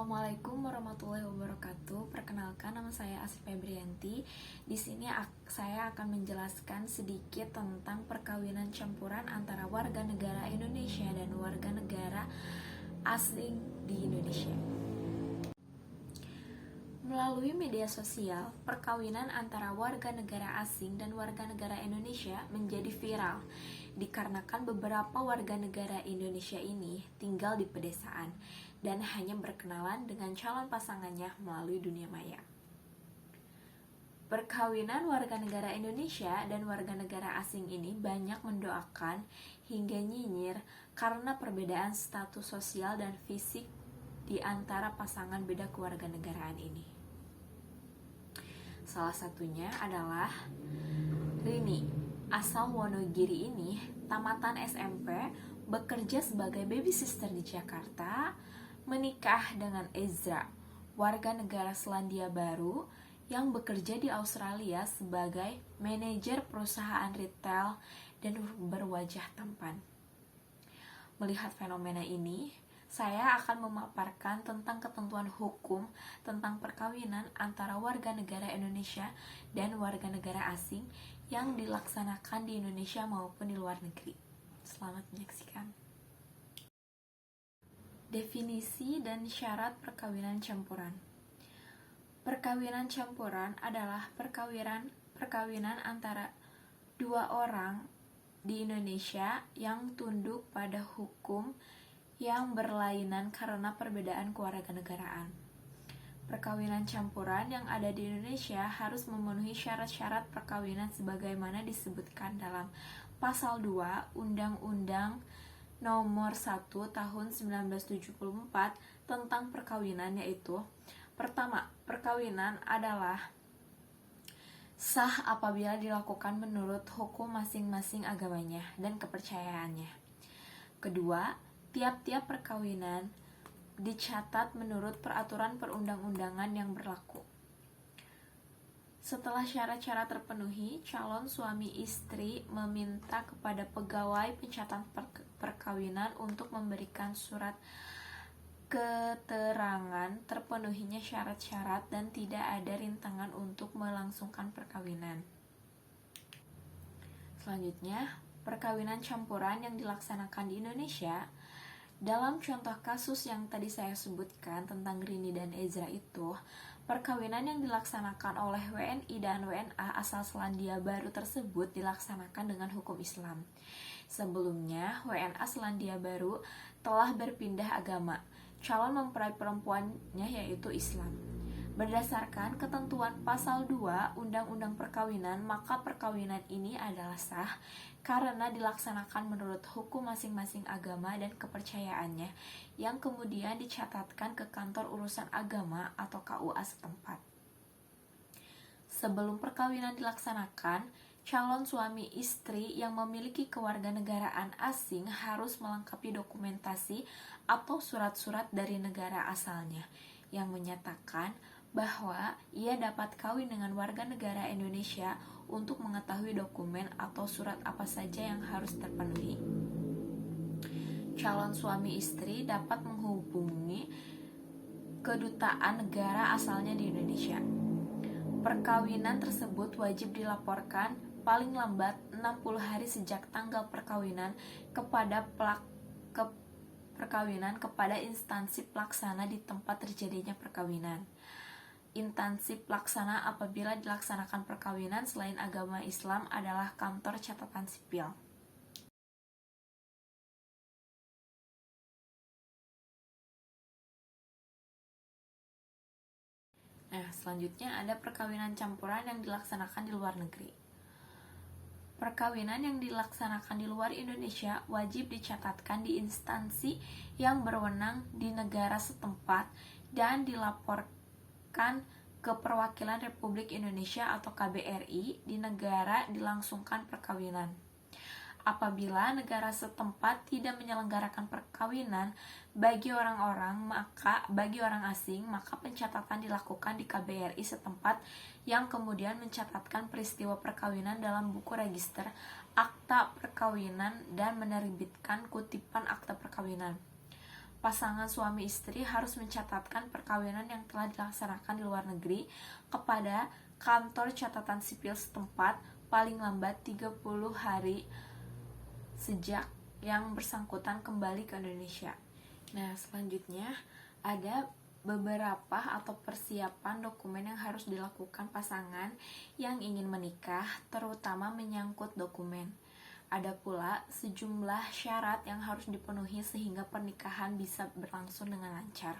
Assalamualaikum warahmatullahi wabarakatuh. Perkenalkan, nama saya Asri Febrianti. Di sini saya akan menjelaskan sedikit tentang perkawinan campuran antara warga negara Indonesia dan warga negara asing di Indonesia. Melalui media sosial, perkawinan antara warga negara asing dan warga negara Indonesia menjadi viral dikarenakan beberapa warga negara Indonesia ini tinggal di pedesaan dan hanya berkenalan dengan calon pasangannya melalui dunia maya. Perkawinan warga negara Indonesia dan warga negara asing ini banyak mendoakan hingga nyinyir karena perbedaan status sosial dan fisik di antara pasangan beda kewarganegaraan ini. Salah satunya adalah Rini, asal Wonogiri ini, tamatan SMP, bekerja sebagai baby sister di Jakarta, menikah dengan Ezra, warga negara Selandia Baru yang bekerja di Australia sebagai manajer perusahaan retail dan berwajah tampan. Melihat fenomena ini, saya akan memaparkan tentang ketentuan hukum tentang perkawinan antara warga negara Indonesia dan warga negara asing yang dilaksanakan di Indonesia maupun di luar negeri. Selamat menyaksikan. Definisi dan syarat perkawinan campuran. Perkawinan campuran adalah perkawinan antara dua orang di Indonesia yang tunduk pada hukum yang berlainan karena perbedaan kewarganegaraan. Perkawinan campuran yang ada di Indonesia harus memenuhi syarat-syarat perkawinan sebagaimana disebutkan dalam Pasal 2 Undang-Undang Nomor 1 Tahun 1974 tentang perkawinan, yaitu: pertama, perkawinan adalah sah apabila dilakukan menurut hukum masing-masing agamanya dan kepercayaannya. Kedua, tiap-tiap perkawinan dicatat menurut peraturan perundang-undangan yang berlaku. Setelah syarat-syarat terpenuhi, calon suami istri meminta kepada pegawai pencatat perkawinan untuk memberikan surat keterangan terpenuhinya syarat-syarat dan tidak ada rintangan untuk melangsungkan perkawinan. Selanjutnya, perkawinan campuran yang dilaksanakan di Indonesia. Dalam contoh kasus yang tadi saya sebutkan tentang Rini dan Ezra itu, perkawinan yang dilaksanakan oleh WNI dan WNA asal Selandia Baru tersebut dilaksanakan dengan hukum Islam. Sebelumnya, WNA Selandia Baru telah berpindah agama. Calon mempelai perempuannya yaitu Islam. Berdasarkan ketentuan Pasal 2 Undang-Undang Perkawinan, maka perkawinan ini adalah sah karena dilaksanakan menurut hukum masing-masing agama dan kepercayaannya yang kemudian dicatatkan ke kantor urusan agama atau KUA setempat. Sebelum perkawinan dilaksanakan, calon suami istri yang memiliki kewarganegaraan asing harus melengkapi dokumentasi atau surat-surat dari negara asalnya yang menyatakan bahwa ia dapat kawin dengan warga negara Indonesia untuk mengetahui dokumen atau surat apa saja yang harus terpenuhi. Calon suami istri dapat menghubungi kedutaan negara asalnya di Indonesia. Perkawinan tersebut wajib dilaporkan paling lambat 60 hari sejak tanggal perkawinan kepada kepada instansi pelaksana di tempat terjadinya perkawinan. Instansi pelaksana apabila dilaksanakan perkawinan selain agama Islam adalah kantor catatan sipil. Nah, selanjutnya ada perkawinan campuran yang dilaksanakan di luar negeri. Perkawinan yang dilaksanakan di luar Indonesia wajib dicatatkan di instansi yang berwenang di negara setempat dan dilaporkan ke Perwakilan Republik Indonesia atau KBRI di negara dilangsungkan perkawinan. Apabila negara setempat tidak menyelenggarakan perkawinan bagi orang asing, maka pencatatan dilakukan di KBRI setempat yang kemudian mencatatkan peristiwa perkawinan dalam buku register akta perkawinan dan menerbitkan kutipan akta perkawinan. pasangan suami istri harus mencatatkan perkawinan yang telah dilaksanakan di luar negeri kepada kantor catatan sipil setempat paling lambat 30 hari sejak yang bersangkutan kembali ke Indonesia. Nah, selanjutnya ada beberapa atau persiapan dokumen yang harus dilakukan pasangan yang ingin menikah, terutama menyangkut dokumen. Ada pula sejumlah syarat yang harus dipenuhi sehingga pernikahan bisa berlangsung dengan lancar.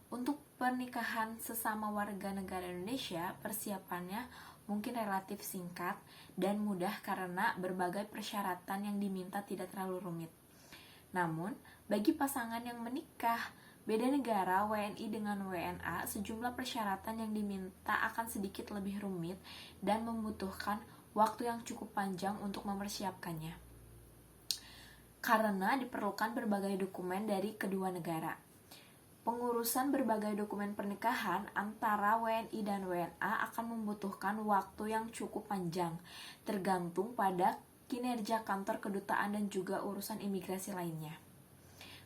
Untuk pernikahan sesama warga negara Indonesia, persiapannya mungkin relatif singkat dan mudah karena berbagai persyaratan yang diminta tidak terlalu rumit. Namun, bagi pasangan yang menikah beda negara, WNI dengan WNA, sejumlah persyaratan yang diminta akan sedikit lebih rumit dan membutuhkan waktu yang cukup panjang untuk mempersiapkannya. Karena diperlukan berbagai dokumen dari kedua negara. Pengurusan berbagai dokumen pernikahan antara WNI dan WNA akan membutuhkan waktu yang cukup panjang, tergantung pada kinerja kantor kedutaan dan juga urusan imigrasi lainnya.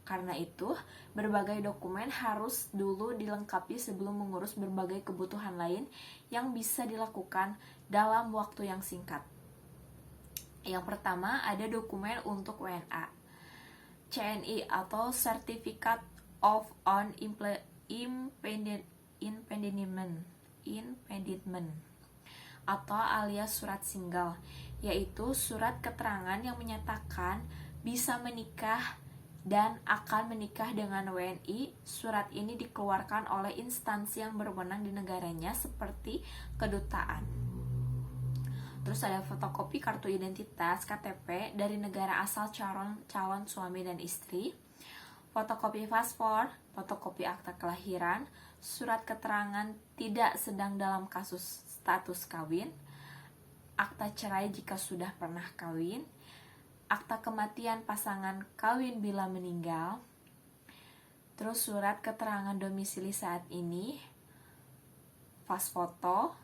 Karena itu, berbagai dokumen harus dulu dilengkapi sebelum mengurus berbagai kebutuhan lain yang bisa dilakukan dalam waktu yang singkat. Yang pertama, ada dokumen untuk WNA. CNI atau Certificate of on Impediment atau alias surat single, yaitu surat keterangan yang menyatakan bisa menikah dan akan menikah dengan WNI. Surat ini dikeluarkan oleh instansi yang berwenang di negaranya seperti kedutaan. Terus ada fotokopi kartu identitas KTP dari negara asal calon suami dan istri, fotokopi paspor, fotokopi akta kelahiran, surat keterangan tidak sedang dalam kasus status kawin, akta cerai jika sudah pernah kawin, akta kematian pasangan kawin bila meninggal, terus surat keterangan domisili saat ini, pas foto.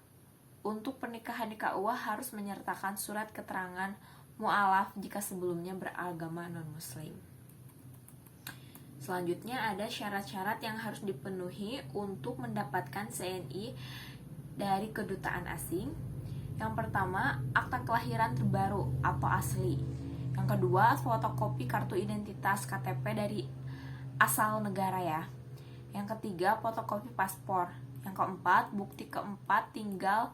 Untuk pernikahan di KUA harus menyertakan surat keterangan mu'alaf jika sebelumnya beragama non-muslim. Selanjutnya ada syarat-syarat yang harus dipenuhi untuk mendapatkan CNI dari kedutaan asing. Yang pertama, akta kelahiran terbaru atau asli. Yang kedua, fotokopi kartu identitas KTP dari asal negara ya. Yang ketiga, fotokopi paspor. Yang keempat, bukti keempat tinggal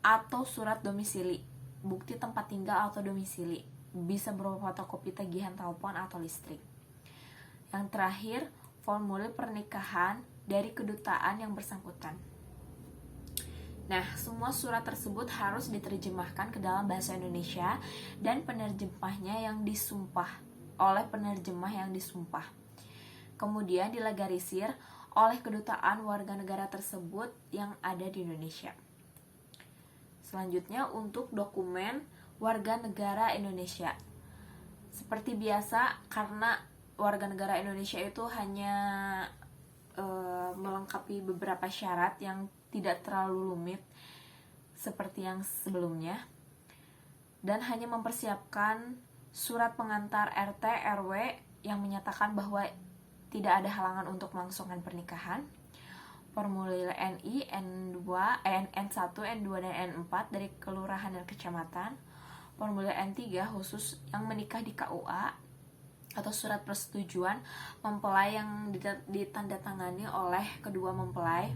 atau surat domisili. Bukti tempat tinggal atau domisili. Bisa berupa fotokopi tagihan telepon atau listrik. Yang terakhir, formulir pernikahan dari kedutaan yang bersangkutan. Nah, semua surat tersebut harus diterjemahkan ke dalam bahasa Indonesia dan penerjemahnya yang disumpah oleh penerjemah yang disumpah. Kemudian dilegarisir oleh kedutaan warga negara tersebut yang ada di Indonesia. Selanjutnya untuk dokumen warga negara Indonesia. Seperti biasa, karena warga negara Indonesia itu hanya melengkapi beberapa syarat yang tidak terlalu rumit seperti yang sebelumnya, dan hanya mempersiapkan surat pengantar RT RW yang menyatakan bahwa tidak ada halangan untuk melangsungkan pernikahan, formulir NI, N2, N1, N2, dan N4 dari kelurahan dan kecamatan, formulir N3 khusus yang menikah di KUA atau surat persetujuan mempelai yang ditandatangani oleh kedua mempelai.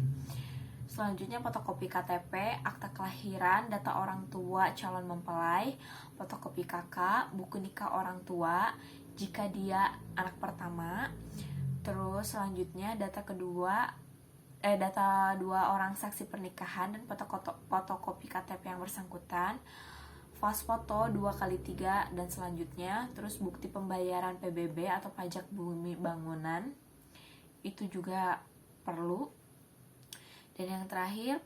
Selanjutnya fotokopi KTP, akta kelahiran, data orang tua calon mempelai, fotokopi KK, buku nikah orang tua jika dia anak pertama. Terus selanjutnya data dua orang saksi pernikahan dan fotokopi KTP yang bersangkutan, fas foto 2x3 dan selanjutnya. Terus bukti pembayaran PBB atau pajak bumi bangunan itu juga perlu. Dan yang terakhir,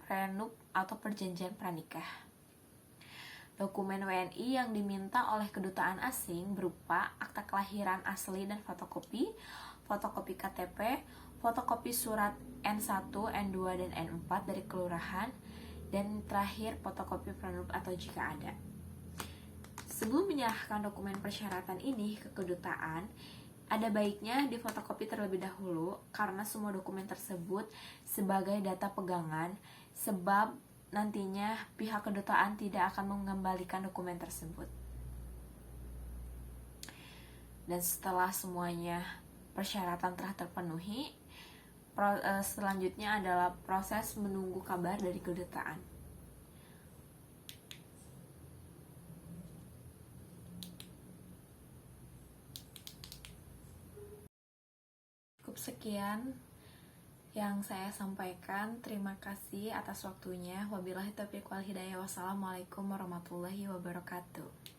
prenup atau perjanjian pranikah. Dokumen WNI yang diminta oleh kedutaan asing berupa akta kelahiran asli dan fotokopi, fotokopi KTP, fotokopi surat N1, N2, dan N4 dari kelurahan, dan terakhir fotokopi prenup atau jika ada. Sebelum menyerahkan dokumen persyaratan ini ke kedutaan, ada baiknya difotokopi terlebih dahulu karena semua dokumen tersebut sebagai data pegangan, sebab nantinya pihak kedutaan tidak akan mengembalikan dokumen tersebut. Dan setelah semuanya persyaratan telah terpenuhi, selanjutnya adalah proses menunggu kabar dari kedutaan. Cukup sekian yang saya sampaikan. Terima kasih atas waktunya. Wabillahi taufiq wal hidayah. Wassalamualaikum warahmatullahi wabarakatuh.